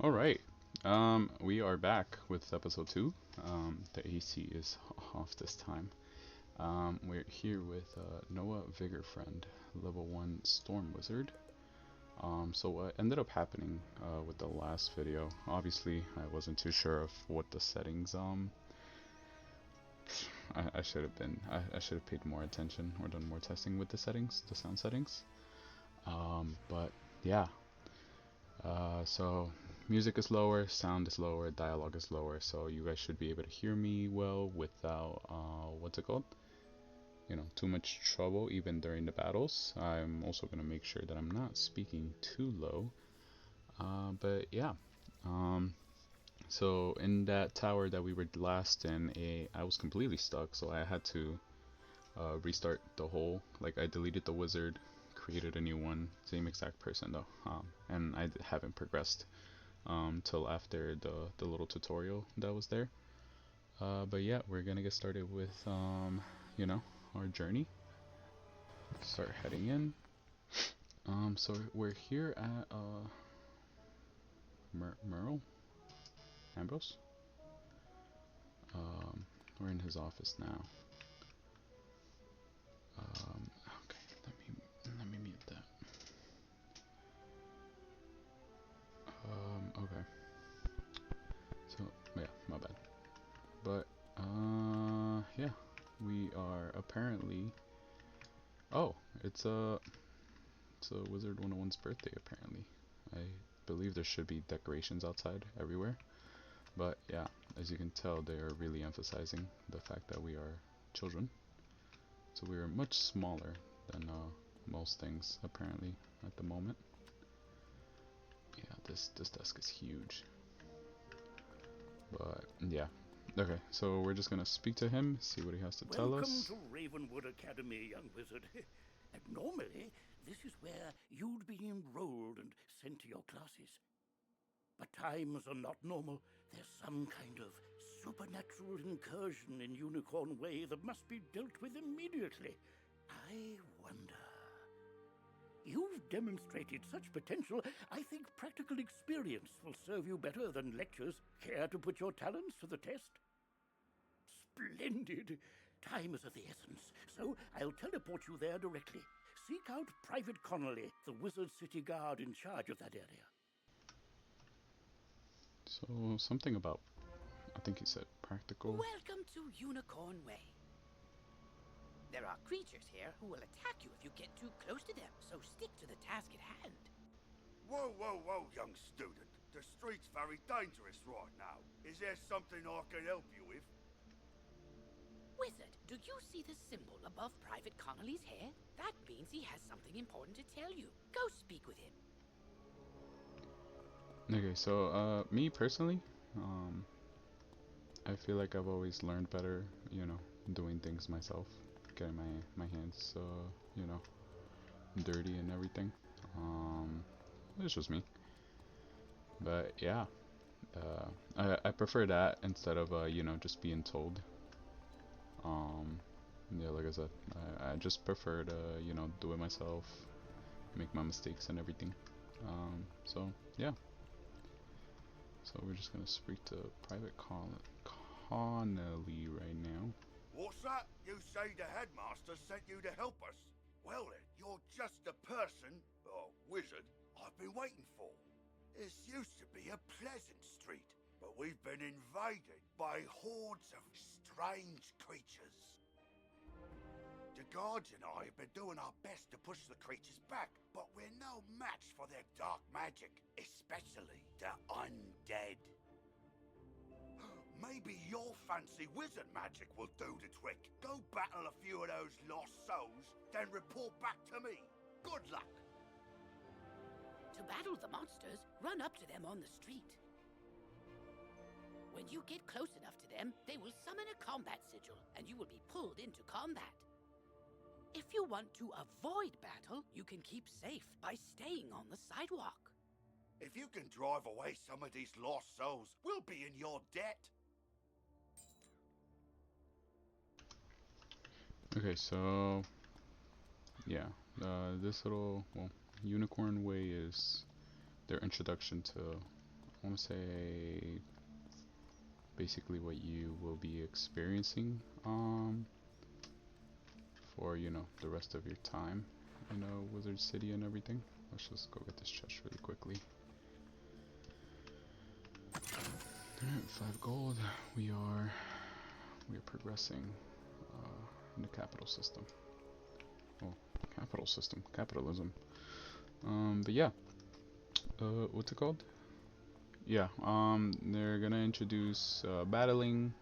All right. We are back with episode two. The AC is off this time. We're here with Noah Vigorfriend, level 1 Storm Wizard. So what ended up happening with the last video, obviously I wasn't too sure of what the settings, I should have been, I should have paid more attention or done more testing with the settings, the sound settings. But yeah. So music is lower, sound is lower, dialogue is lower, so you guys should be able to hear me well without, what's it called? Too much trouble even during the battles. I'm also going to make sure that I'm not speaking too low. But yeah, so in that tower that we were last in, I was completely stuck, so I had to restart the whole, like I deleted the wizard, created a new one, same exact person though, and I haven't progressed till after the little tutorial that was there. But yeah, we're gonna get started with our journey. Start heading in. So we're here at Merle Ambrose. We're in his office now. Okay, let me mute that. Okay. So yeah, my bad. But yeah, we are apparently. Oh, it's Wizard101's birthday apparently. I believe there should be decorations outside everywhere. But yeah, as you can tell, they are really emphasizing the fact that we are children. So we are much smaller than most things apparently at the moment. Yeah, this desk is huge. But yeah. Okay, so we're just gonna speak to him, see what he has to tell us. Welcome to Ravenwood Academy, young wizard. And normally, this is where you'd be enrolled and sent to your classes. But times are not normal. There's some kind of supernatural incursion in Unicorn Way that must be dealt with immediately. I wonder. You've demonstrated such potential, I think practical experience will serve you better than lectures. Care to put your talents to the test? Splendid! Time is of the essence, so I'll teleport you there directly. Seek out Private Connolly, the Wizard City Guard in charge of that area. So something about, I think he said practical. Welcome to Unicorn Way. There are creatures here who will attack you if you get too close to them, so stick to the task at hand. Whoa, young student. The street's very dangerous right now. Is there something I can help you with? Wizard, do you see the symbol above Private Connolly's head? That means he has something important to tell you. Go speak with him. Okay, so me personally, I feel like I've always learned better, doing things myself, getting my hands, dirty and everything. It's just me. But yeah, I prefer that instead of just being told. Yeah, like I said, I just prefer to do it myself, make my mistakes and everything. So yeah. So we're just gonna speak to Private Connolly right now. What's that? You say the headmaster sent you to help us? Well then, you're just the person, or wizard, I've been waiting for. This used to be a pleasant street, but we've been invaded by hordes of strange creatures. The guards and I have been doing our best to push the creatures back, but we're no match for their dark magic, especially the undead. Maybe your fancy wizard magic will do the trick. Go battle a few of those lost souls, then report back to me. Good luck. To battle the monsters, run up to them on the street. When you get close enough to them, they will summon a combat sigil, and you will be pulled into combat. If you want to avoid battle, you can keep safe by staying on the sidewalk. If you can drive away some of these lost souls, we'll be in your debt. Okay, so yeah, this little Unicorn Way is their introduction to I want to say basically what you will be experiencing for the rest of your time in Wizard City and everything. Let's just go get this chest really quickly. Alright, 5 gold. We are progressing in the capital system. Well, capital system, capitalism. But yeah, what's it called? Yeah, they're gonna introduce battling.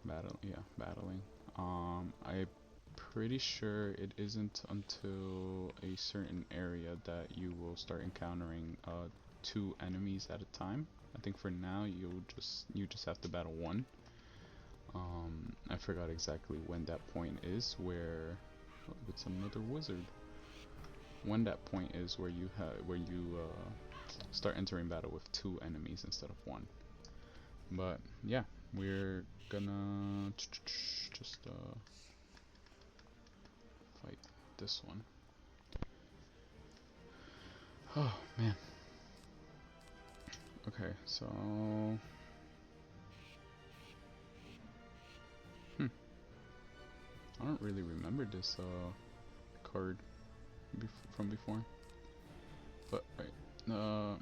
Battling. I'm pretty sure it isn't until a certain area that you will start encountering 2 enemies at a time. I think for now you just have to battle 1. I forgot exactly when that point is where it's another wizard. When that point is where you start entering battle with 2 enemies instead of 1. But yeah, we're gonna just fight this one. Oh man. Okay, so I don't really remember this card from before. But right,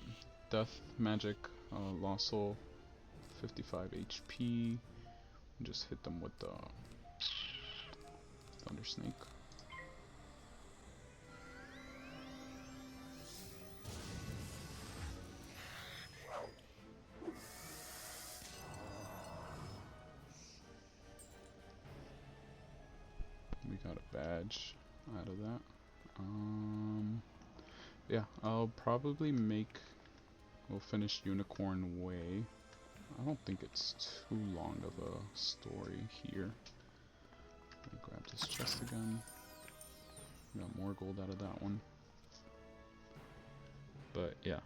death magic, lost soul, 55 HP. Just hit them with the thunder snake. We got a badge out of that. Yeah, I'll probably we'll finish Unicorn Way. I don't think it's too long of a story here. Let me grab this chest again. Got more gold out of that one. But yeah,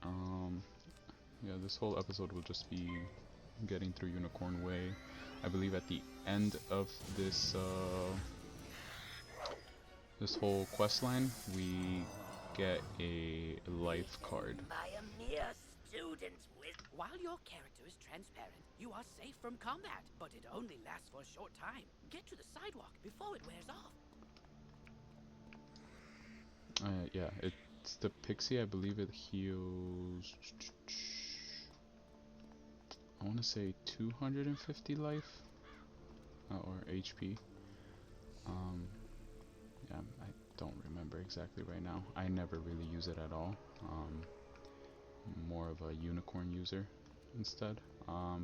yeah, this whole episode will just be getting through Unicorn Way. I believe at the end of this this whole quest line, we get a life card. By a mere student with... While your character is transparent, you are safe from combat, but it only lasts for a short time. Get to the sidewalk before it wears off. Yeah, it's the pixie. I believe it heals, I want to say 250 life or HP. Yeah, I don't remember exactly right now. I never really use it at all. More of a unicorn user instead.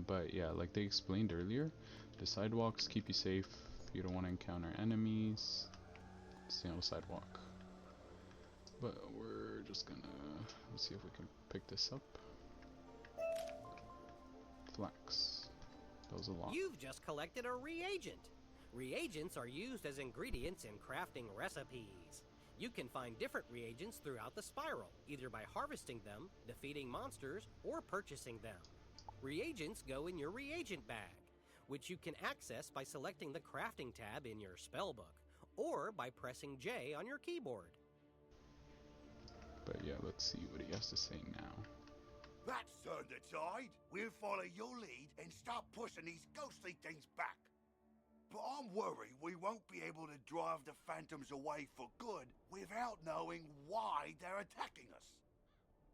But yeah, like they explained earlier, the sidewalks keep you safe. You don't want to encounter enemies. Stay on the sidewalk. But we're just gonna let's see if we can pick this up. Flax. That was a lot. You've just collected a reagent. Reagents are used as ingredients in crafting recipes. You can find different reagents throughout the spiral, either by harvesting them, defeating monsters, or purchasing them. Reagents go in your reagent bag, which you can access by selecting the crafting tab in your spellbook, or by pressing J on your keyboard. But yeah, let's see what he has to say now. That's turned the tide. We'll follow your lead and start pushing these ghostly things back. But I'm worried we won't be able to drive the phantoms away for good without knowing why they're attacking us.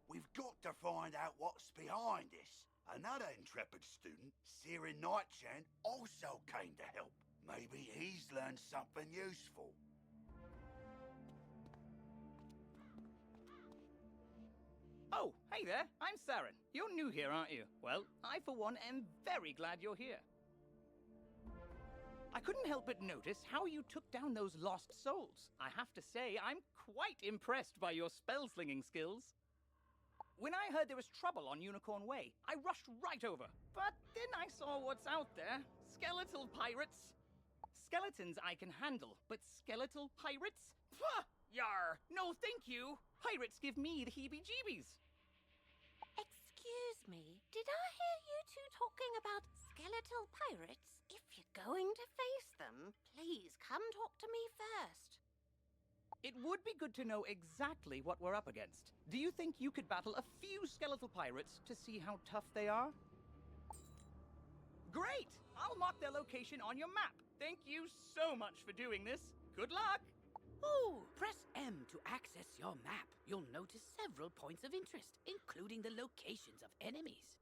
We've got to find out what's behind this. Another intrepid student, Sirin Nightchan, also came to help. Maybe he's learned something useful. Oh, hey there, I'm Saren. You're new here, aren't you? Well, I for one am very glad you're here. I couldn't help but notice how you took down those lost souls. I have to say, I'm quite impressed by your spell-slinging skills. When I heard there was trouble on Unicorn Way, I rushed right over. But then I saw what's out there. Skeletal pirates. Skeletons I can handle, but skeletal pirates? Pah! Yar! No thank you! Pirates give me the heebie-jeebies. Excuse me, did I hear you two talking about skeletal pirates? If you're going to face them, please come talk to me first. It would be good to know exactly what we're up against. Do you think you could battle a few skeletal pirates to see how tough they are? Great! I'll mark their location on your map. Thank you so much for doing this. Good luck! Ooh, press M to access your map. You'll notice several points of interest, including the locations of enemies.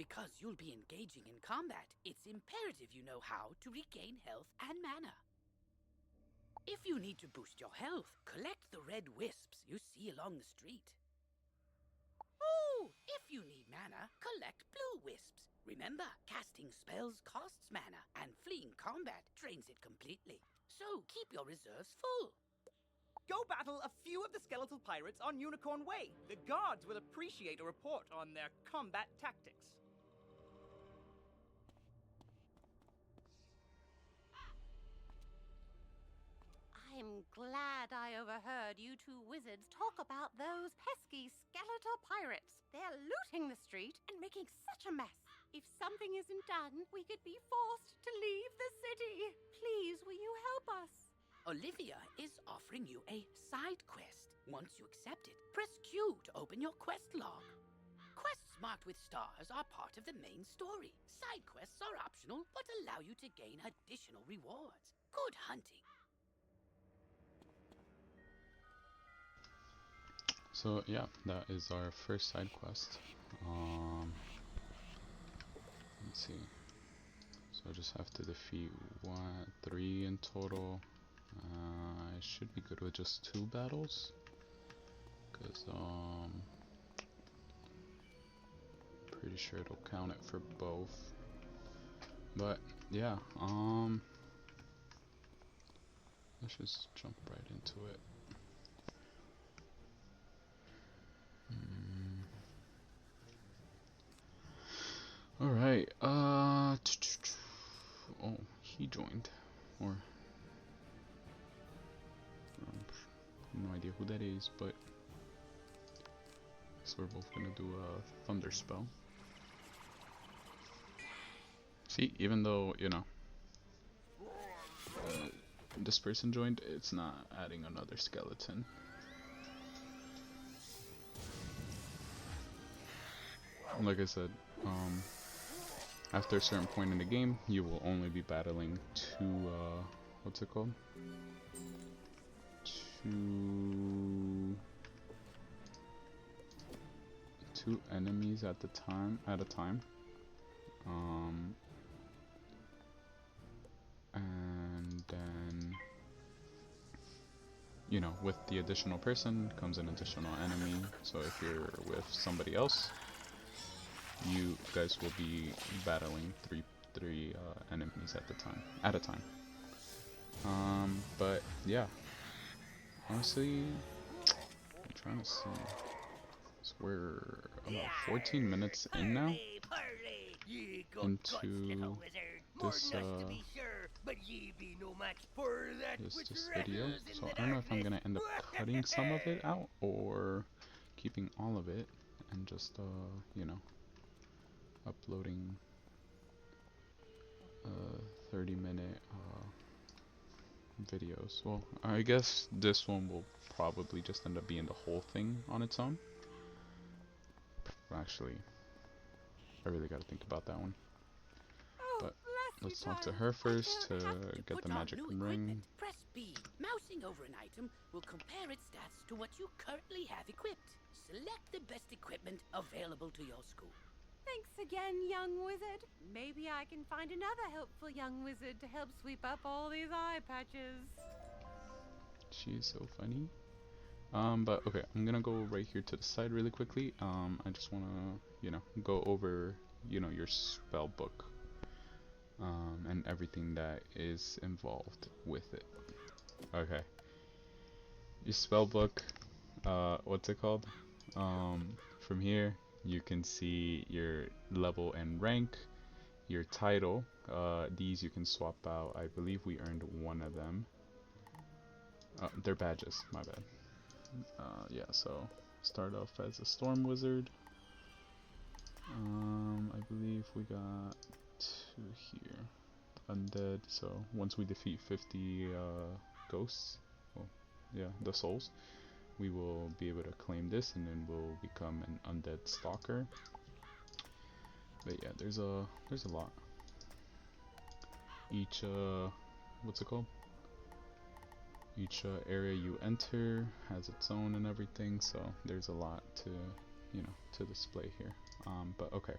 Because you'll be engaging in combat, it's imperative you know how to regain health and mana. If you need to boost your health, collect the red wisps you see along the street. Ooh, if you need mana, collect blue wisps. Remember, casting spells costs mana, and fleeing combat drains it completely. So keep your reserves full. Go battle a few of the skeletal pirates on Unicorn Way. The guards will appreciate a report on their combat tactics. I'm glad I overheard you two wizards talk about those pesky skeletal pirates. They're looting the street and making such a mess. If something isn't done, we could be forced to leave the city. Please, will you help us? Olivia is offering you a side quest. Once you accept it, press Q to open your quest log. Quests marked with stars are part of the main story. Side quests are optional, but allow you to gain additional rewards. Good hunting. So yeah, that is our first side quest. Let's see. So I just have to defeat 3 in total. I should be good with just 2 battles, cause pretty sure it'll count it for both. But yeah, let's just jump right into it. Alright, oh, he joined, or, no idea who that is, but, so we're both gonna do a thunder spell. See, even though, you know, this person joined, it's not adding another skeleton. Like I said, after a certain point in the game, you will only be battling 2, what's it called? 2 enemies at a time. And then, you know, with the additional person comes an additional enemy. So if you're with somebody else, you guys will be battling three enemies at a time. But yeah, honestly, I'm trying to see. So we're about 14 minutes in now into this this video. So I don't know if I'm gonna end up cutting some of it out or keeping all of it and just you know, uploading 30-minute videos. Well, I guess this one will probably just end up being the whole thing on its own. Actually, I really gotta think about that one. But let's talk to her first to get the magic ring. Press B. Mousing over an item will compare its stats to what you currently have equipped. Select the best equipment available to your school. Thanks again, young wizard. Maybe I can find another helpful young wizard to help sweep up all these eye patches. She's so funny. But okay, I'm gonna go right here to the side really quickly. I just wanna, you know, go over, you know, your spell book, and everything that is involved with it. Okay. Your spell book, what's it called? From here, you can see your level and rank, your title. These you can swap out. I believe we earned one of them. They're badges, my bad. Yeah, so start off as a storm wizard. I believe we got 2 here. Undead, so once we defeat 50 ghosts, yeah, the souls, we will be able to claim this, and then we'll become an undead stalker. But yeah, there's a lot. Each what's it called? Each area you enter has its own and everything, so there's a lot to, you know, to display here. But okay.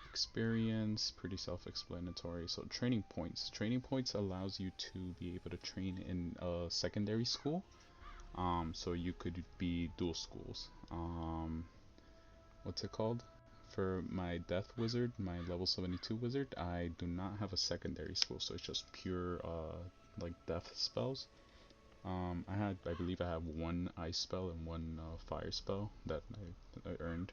Experience, pretty self-explanatory. So training points. Training points allows you to be able to train in a secondary school. So you could be dual schools. What's it called? For my death wizard, my level 72 wizard, I do not have a secondary school, so it's just pure like death spells. I believe I have one ice spell and one fire spell that I earned.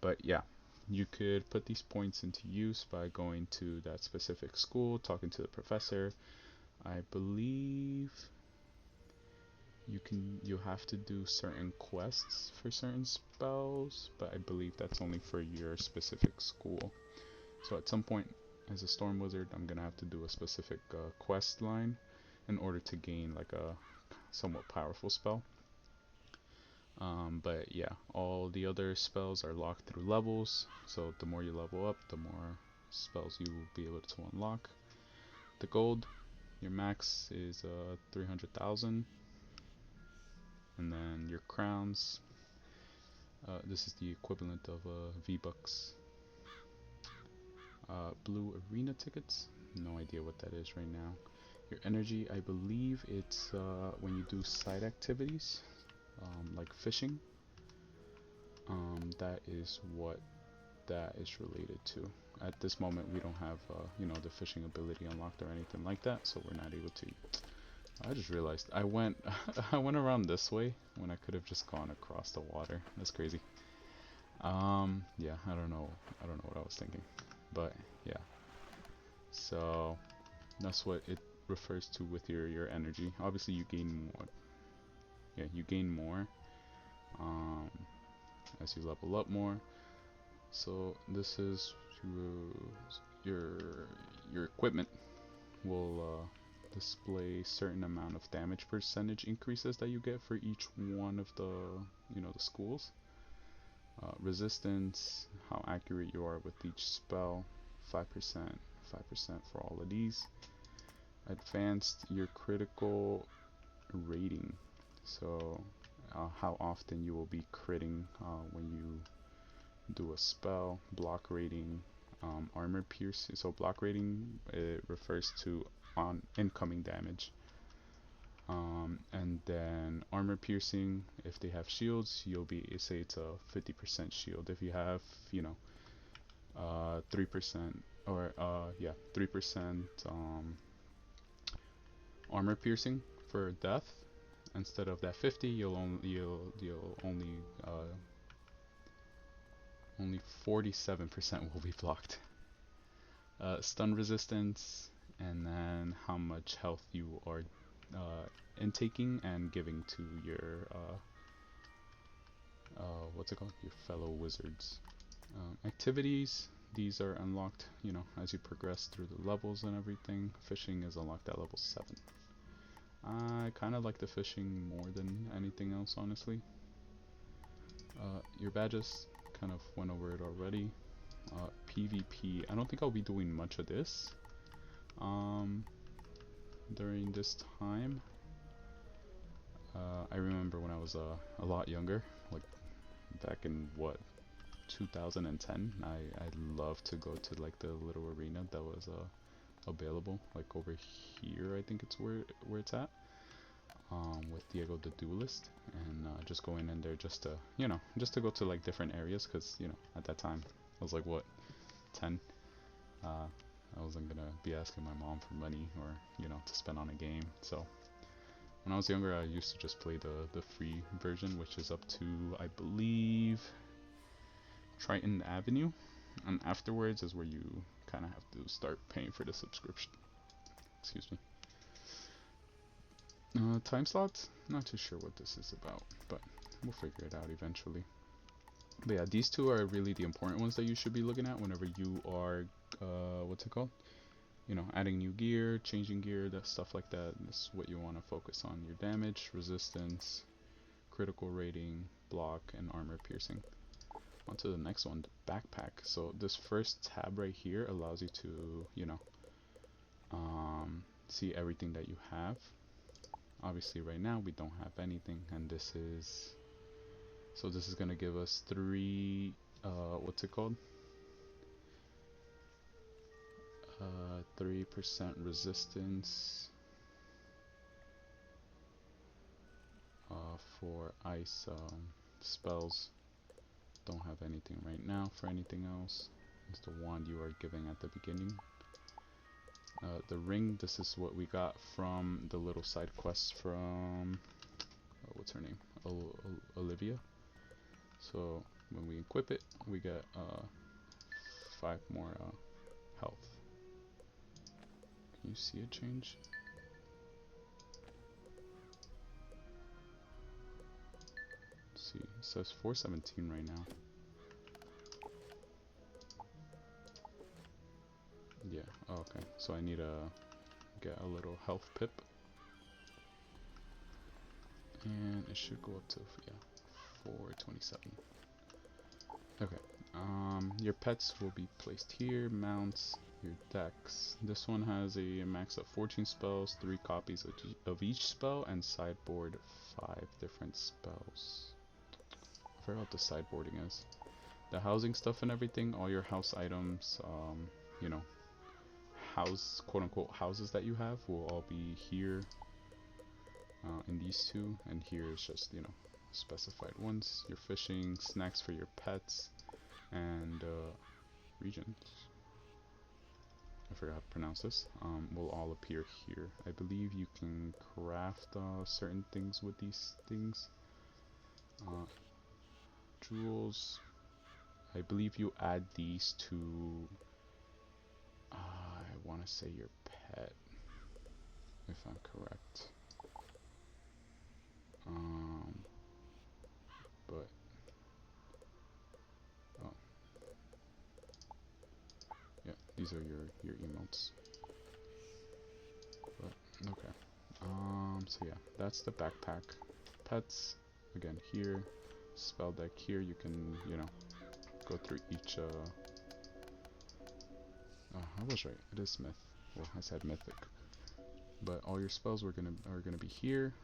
But yeah, you could put these points into use by going to that specific school, talking to the professor. I believe you have to do certain quests for certain spells, but I believe that's only for your specific school. So at some point, as a storm wizard, I'm gonna have to do a specific quest line in order to gain like a somewhat powerful spell. But yeah, all the other spells are locked through levels, so the more you level up, the more spells you will be able to unlock. The gold, your max is 300,000, and then your crowns, this is the equivalent of V-Bucks. Blue arena tickets, no idea what that is right now. Your energy, I believe it's when you do side activities, like fishing. That is what that is related to. At this moment, we don't have, you know, the fishing ability unlocked or anything like that, so we're not able to. I just realized I went, I went around this way when I could have just gone across the water. That's crazy. Yeah, I don't know what I was thinking, but yeah. So that's what it refers to with your energy. Obviously, you gain more. Yeah, you gain more. As you level up more. So this is your equipment will display certain amount of damage percentage increases that you get for each one of the, you know, the schools. Resistance, how accurate you are with each spell, 5%, 5% for all of these. Advanced, your critical rating, so how often you will be critting when you do a spell. Block rating, armor piercing. So block rating, it refers to on incoming damage. And then armor piercing, if they have shields, you'll be, say it's a 50% shield. If you have, you know, 3% or yeah, 3% armor piercing for death, instead of that 50, you'll only 47% will be blocked. Stun resistance, and then how much health you are intaking and giving to your what's it called? Your fellow wizards. Activities, these are unlocked, you know, as you progress through the levels and everything. Fishing is unlocked at level 7. I kind of like the fishing more than anything else, honestly. Your badges, kind of went over it already. PvP, I don't think I'll be doing much of this during this time. I remember when I was a lot younger, like back in what, 2010, I loved to go to like the little arena that was available, like over here, I think it's where it's at, with Diego the Duelist, and just going in there just to, you know, just to go to like different areas, because, you know, at that time I was like, what, 10? I wasn't gonna be asking my mom for money or, you know, to spend on a game. So when I was younger, I used to just play the free version, which is up to, I believe, Triton Avenue, and afterwards is where you kind of have to start paying for the subscription. Excuse me. Time slots? Not too sure what this is about, but we'll figure it out eventually. But yeah, these two are really the important ones that you should be looking at whenever you are, what's it called? you know, adding new gear, changing gear, that stuff like that. That's what you want to focus on. Your damage, resistance, critical rating, block, and armor piercing. On to the next one, the backpack. So this first tab right here allows you to, you know, see everything that you have. Obviously right now we don't have anything, and this is, so this is gonna give us 3, what's it called? 3% resistance for ice spells. Don't have anything right now for anything else. It's the wand you are giving at the beginning. The ring, this is what we got from the little side quest from, what's her name? Olivia. So when we equip it, we get 5 more health. Can you see it change? Let's see, it says 417 right now. Yeah, okay, so I need to get a little health pip. And it should go up to, yeah, 427. Okay, your pets will be placed here, mounts, your decks. This one has a max of 14 spells, 3 copies of each spell, and sideboard 5 different spells. I forgot what the sideboarding is. The housing stuff and everything, all your house items, you know, house, quote unquote, houses that you have will all be here in these two, and here is just, you know, specified ones. Your fishing, snacks for your pets, and regions, I forgot how to pronounce this, will all appear here. I believe you can craft certain things with these things. Jewels, I believe you add these to, I want to say your pet, if I'm correct. But oh, yeah, these are your emotes. But okay, so yeah, that's the backpack. Pets, again here. Spell deck here. You can, you know, go through each. I was right. It is myth. Well, I said mythic. But all your spells are gonna be here.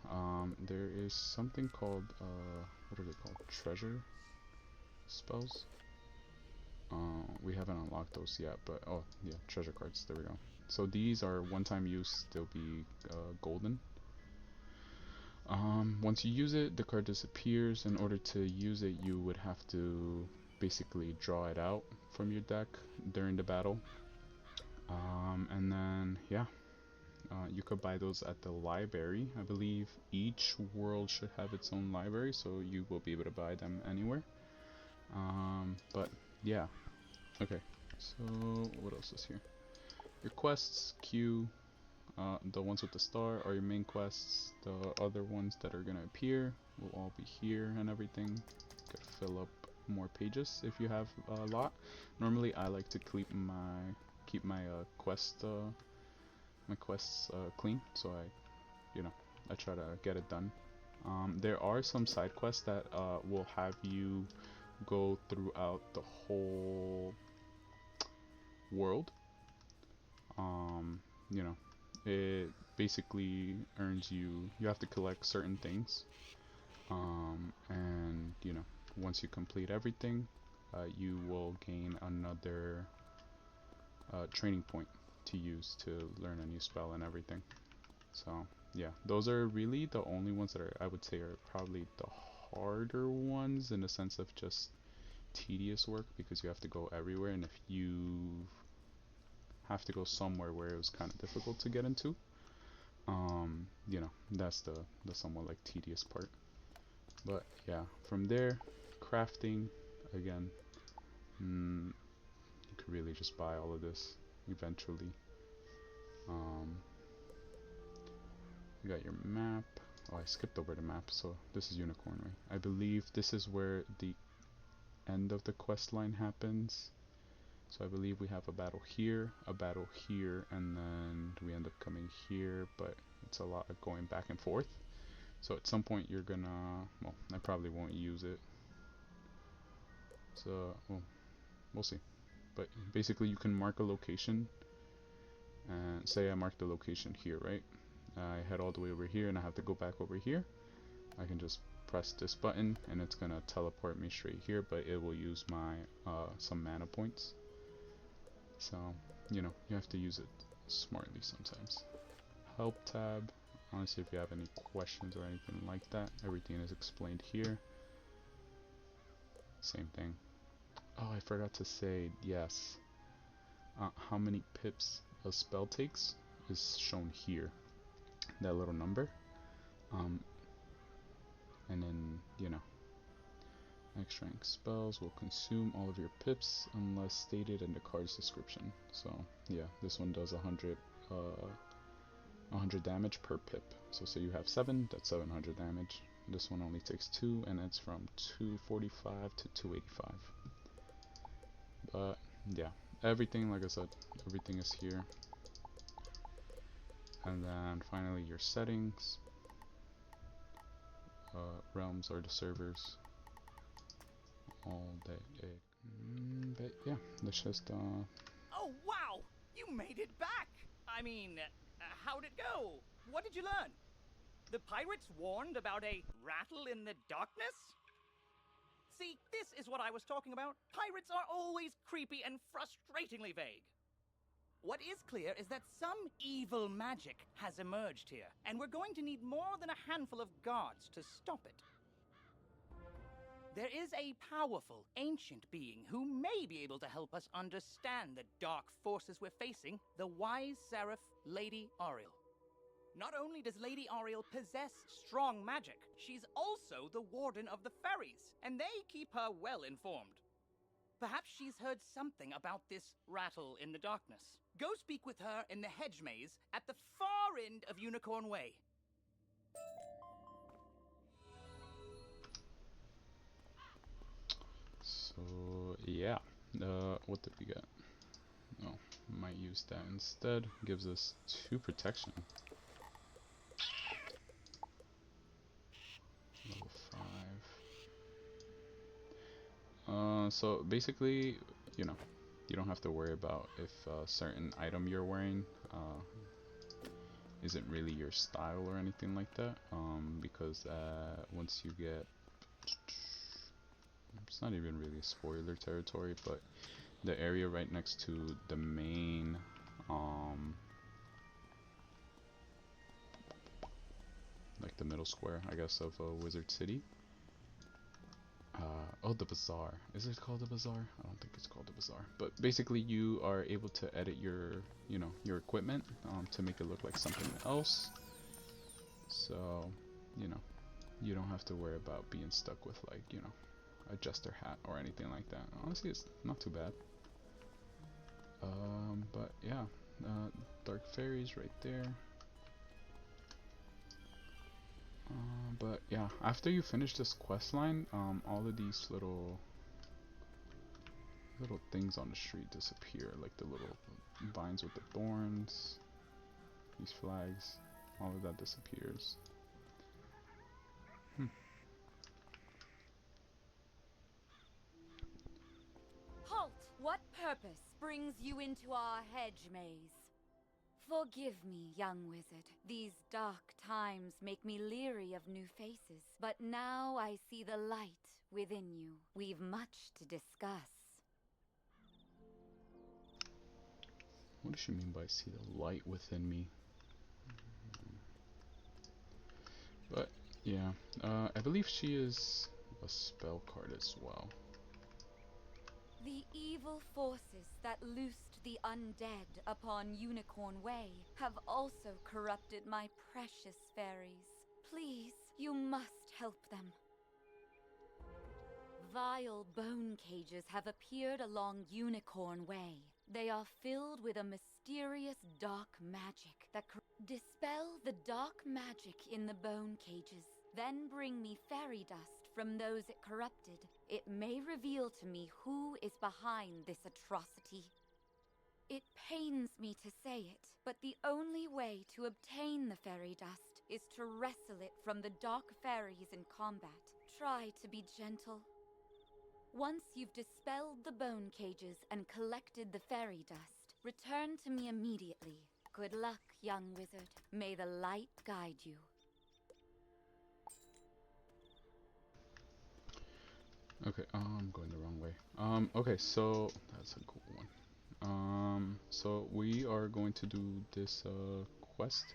There is something called what are they called? Treasure spells. We haven't unlocked those yet, but oh yeah, treasure cards. There we go. So these are one-time use. They'll be golden. Once you use it, the card disappears. In order to use it, you would have to basically draw it out from your deck during the battle. And then yeah. You could buy those at the library. I believe each world should have its own library, so you will be able to buy them anywhere. But yeah, okay. So what else is here? Your quests, queue. The ones with the star are your main quests. The other ones that are gonna appear will all be here and everything. You could fill up more pages if you have a lot. Normally, I like to keep my quests clean, so I try to get it done. There are some side quests that will have you go throughout the whole world. You know, it basically earns you have to collect certain things, and you know, once you complete everything, you will gain another training point to use to learn a new spell and everything. So yeah, those are really the only ones that I would say are probably the harder ones, in the sense of just tedious work, because you have to go everywhere, and if you have to go somewhere where it was kind of difficult to get into, you know, that's the somewhat like tedious part. But yeah, from there, crafting, again, you could really just buy all of this eventually. You got your map. Oh, I skipped over the map, so this is Unicorn, right? I believe this is where the end of the quest line happens. So I believe we have a battle here, and then we end up coming here, but it's a lot of going back and forth. So at some point you're gonna, well, I probably won't use it. So, well, we'll see. But basically you can mark a location, and say I mark the location here, right? I head all the way over here and I have to go back over here. I can just press this button and it's gonna teleport me straight here, but it will use my some mana points. So, you know, you have to use it smartly sometimes. Help tab. Honestly, if you have any questions or anything like that, everything is explained here. Same thing. Oh, I forgot to say, yes. How many pips a spell takes is shown here. That little number. And then, you know, next rank spells will consume all of your pips unless stated in the card's description. So yeah, this one does 100 damage per pip. So say you have 7, that's 700 damage. This one only takes 2, and it's from 245 to 285. But yeah, everything, like I said, everything is here. And then finally your settings. Realms are the servers. All day. But yeah, let's just Oh, wow! You made it back! I mean, how'd it go? What did you learn? The pirates warned about a rattle in the darkness? See, this is what I was talking about. Pirates are always creepy and frustratingly vague. What is clear is that some evil magic has emerged here, and we're going to need more than a handful of guards to stop it. There is a powerful, ancient being who may be able to help us understand the dark forces we're facing, the wise seraph, Lady Ariel. Not only does Lady Ariel possess strong magic, she's also the warden of the ferries, and they keep her well informed. Perhaps she's heard something about this rattle in the darkness. Go speak with her in the hedge maze at the far end of Unicorn Way. so yeah. What did we get? Oh, might use that instead. Gives us 2 protection. Level 5. So basically, you know, you don't have to worry about if a certain item you're wearing isn't really your style or anything like that, because once you get, it's not even really a spoiler territory, but the area right next to the main like the middle square, I guess, of Wizard City. Oh, the bazaar. Is it called the bazaar? I don't think it's called the bazaar. But basically, you are able to edit your, you know, your equipment to make it look like something else. So, you know, you don't have to worry about being stuck with, like, you know, a jester hat or anything like that. Honestly, it's not too bad. But yeah, dark fairies right there. But yeah, after you finish this quest line, all of these little things on the street disappear, like the little vines with the thorns, these flags, all of that disappears. Halt! What purpose brings you into our hedge maze? Forgive me, young wizard. These dark times make me leery of new faces. But now I see the light within you. We've much to discuss. What does she mean by see the light within me? But yeah, I believe she is a spell card as well. The evil forces that loosed the undead upon Unicorn Way have also corrupted my precious fairies. Please, you must help them. Vile bone cages have appeared along Unicorn Way. They are filled with a mysterious dark magic that dispel the dark magic in the bone cages. Then bring me fairy dust from those it corrupted, it may reveal to me who is behind this atrocity. It pains me to say it, but the only way to obtain the fairy dust is to wrestle it from the dark fairies in combat. Try to be gentle. Once you've dispelled the bone cages and collected the fairy dust, return to me immediately. Good luck, young wizard. May the light guide you. Okay, I'm going the wrong way. Okay, so that's a cool one. So we are going to do this quest,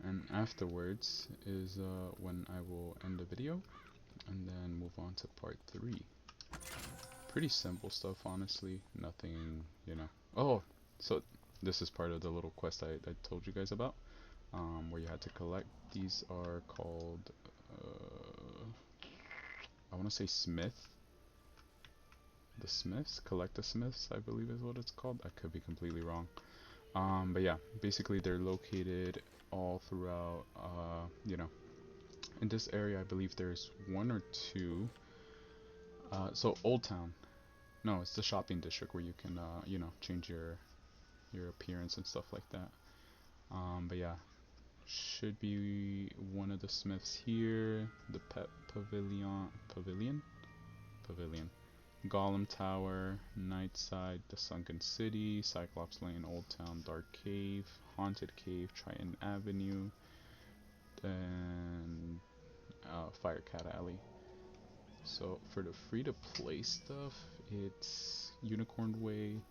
and afterwards is when I will end the video, and then move on to part 3. Pretty simple stuff, honestly. Nothing, you know. Oh, so this is part of the little quest I told you guys about, where you had to collect. These are called, I want to say Smith. The Smiths? Collect the Smiths, I believe is what it's called. I could be completely wrong. But yeah, basically they're located all throughout, you know, in this area. I believe there's 1 or 2. So Old Town. No, it's the shopping district where you can, you know, change your appearance and stuff like that. But yeah, should be one of the Smiths here. The Pet Pavilion. Golem Tower, Nightside, the Sunken City, Cyclops Lane, Old Town, Dark Cave, Haunted Cave, Triton Avenue, and Firecat Alley. So for the free-to-play stuff, it's Unicorn Way,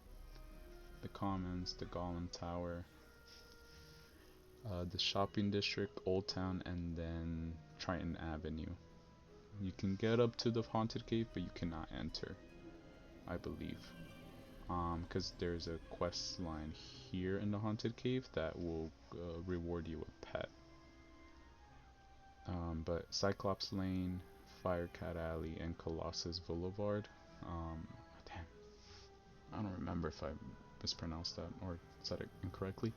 the Commons, the Golem Tower, the Shopping District, Old Town, and then Triton Avenue. You can get up to the Haunted Cave, but you cannot enter, I believe. Because there's a quest line here in the Haunted Cave that will reward you a pet. But Cyclops Lane, Firecat Alley, and Colossus Boulevard. Damn, I don't remember if I mispronounced that or said it incorrectly.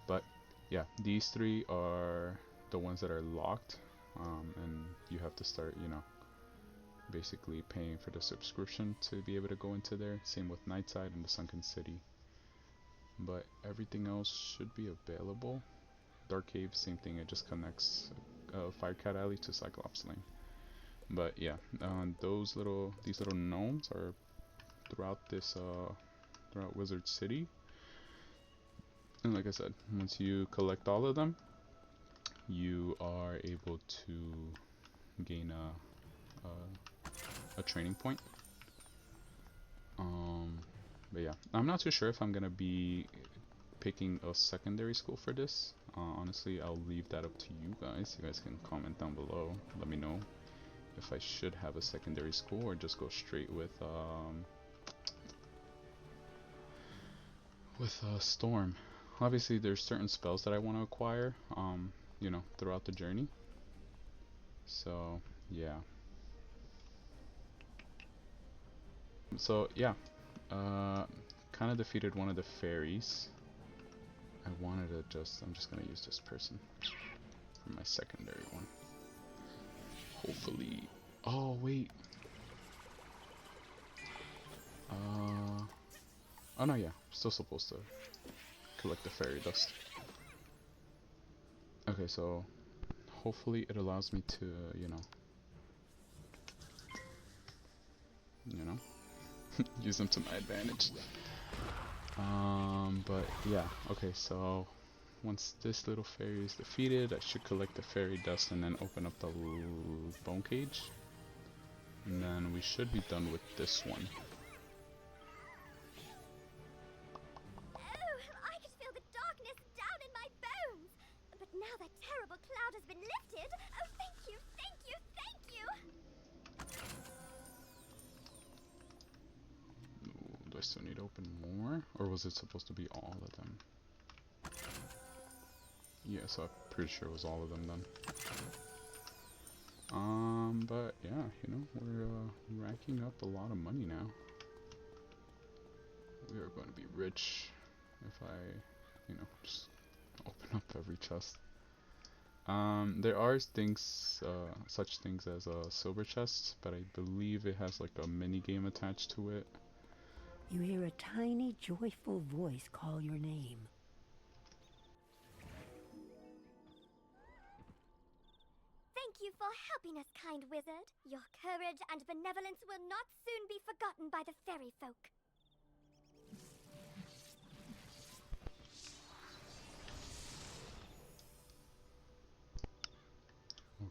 But yeah, these 3 are the ones that are locked. And you have to start, you know, basically paying for the subscription to be able to go into there. Same with Nightside and the Sunken City. But everything else should be available. Dark Cave, same thing. It just connects Firecat Alley to Cyclops Lane. But yeah, these little gnomes are throughout this throughout Wizard City. And like I said, once you collect all of them, you are able to gain a training point. But yeah, I'm not too sure if I'm gonna be picking a secondary school for this. Honestly, I'll leave that up to you guys. You guys can comment down below. Let me know if I should have a secondary school or just go straight with Storm. Obviously, there's certain spells that I want to acquire, you know, throughout the journey. So, yeah. So, yeah. Kind of defeated one of the fairies. I'm just gonna use this person for my secondary one. Hopefully. Oh, wait. Oh, no, yeah. Still supposed to collect the fairy dust. Okay, so hopefully it allows me to, you know, use them to my advantage. But yeah, okay, so once this little fairy is defeated, I should collect the fairy dust and then open up the bone cage. And then we should be done with this one. Now that terrible cloud has been lifted, oh, thank you, thank you, thank you! Ooh, do I still need to open more? Or was it supposed to be all of them? Yeah, so I'm pretty sure it was all of them then. But yeah, you know, we're racking up a lot of money now. We are going to be rich if I, you know, just open up every chest. There are things, such things as a silver chest, but I believe it has like a mini game attached to it. You hear a tiny, joyful voice call your name. Thank you for helping us, kind wizard. Your courage and benevolence will not soon be forgotten by the fairy folk.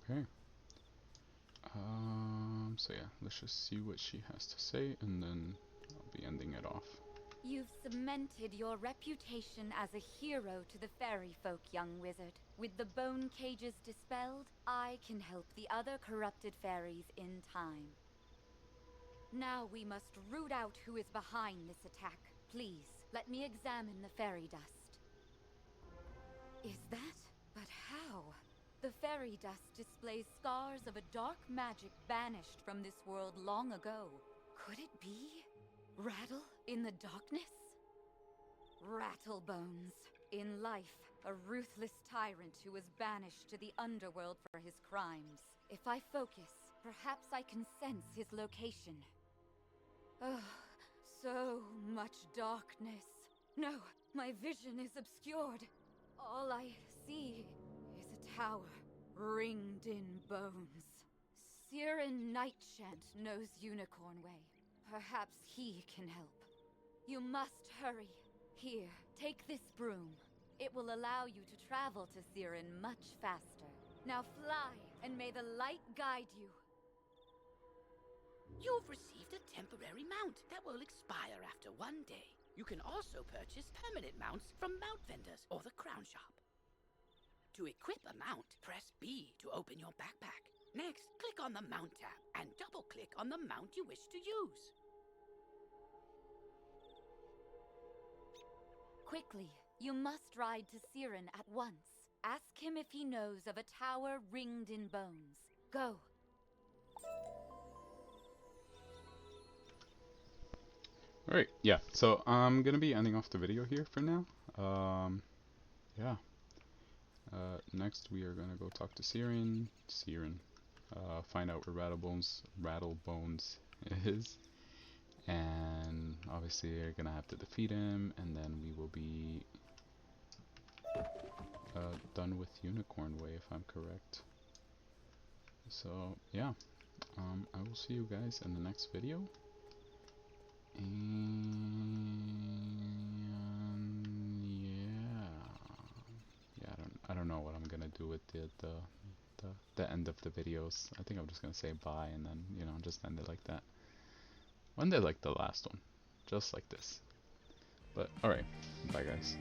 Okay. So yeah, let's just see what she has to say, and then I'll be ending it off. You've cemented your reputation as a hero to the fairy folk, young wizard. With the bone cages dispelled, I can help the other corrupted fairies in time. Now we must root out who is behind this attack. Please, let me examine the fairy dust. Is that? But how? The fairy dust displays scars of a dark magic banished from this world long ago. Could it be? Rattle in the darkness? Rattlebones. In life, a ruthless tyrant who was banished to the underworld for his crimes. If I focus, perhaps I can sense his location. Oh, so much darkness. No, my vision is obscured. All I see is a tower ringed in bones. Siren Nightshant knows Unicorn Way. Perhaps he can help. You must hurry. Here, take this broom. It will allow you to travel to Siren much faster. Now fly, and may the light guide you. You've received a temporary mount that will expire after 1 day. You can also purchase permanent mounts from mount vendors or the crown shop. To equip a mount, press B to open your backpack. Next, click on the Mount tab and double-click on the mount you wish to use. Quickly, you must ride to Siren at once. Ask him if he knows of a tower ringed in bones. Go. Alright, yeah, so I'm gonna be ending off the video here for now. Yeah. Next we are gonna go talk to Siren, find out where Rattlebones is, and obviously you're gonna have to defeat him, and then we will be done with Unicorn Way, if I'm correct. So yeah, I will see you guys in the next video, and yeah, I don't know what I'm gonna do with the end of the videos. I think I'm just gonna say bye and then, you know, just end it like that. One day like the last one, just like this. But alright, bye guys.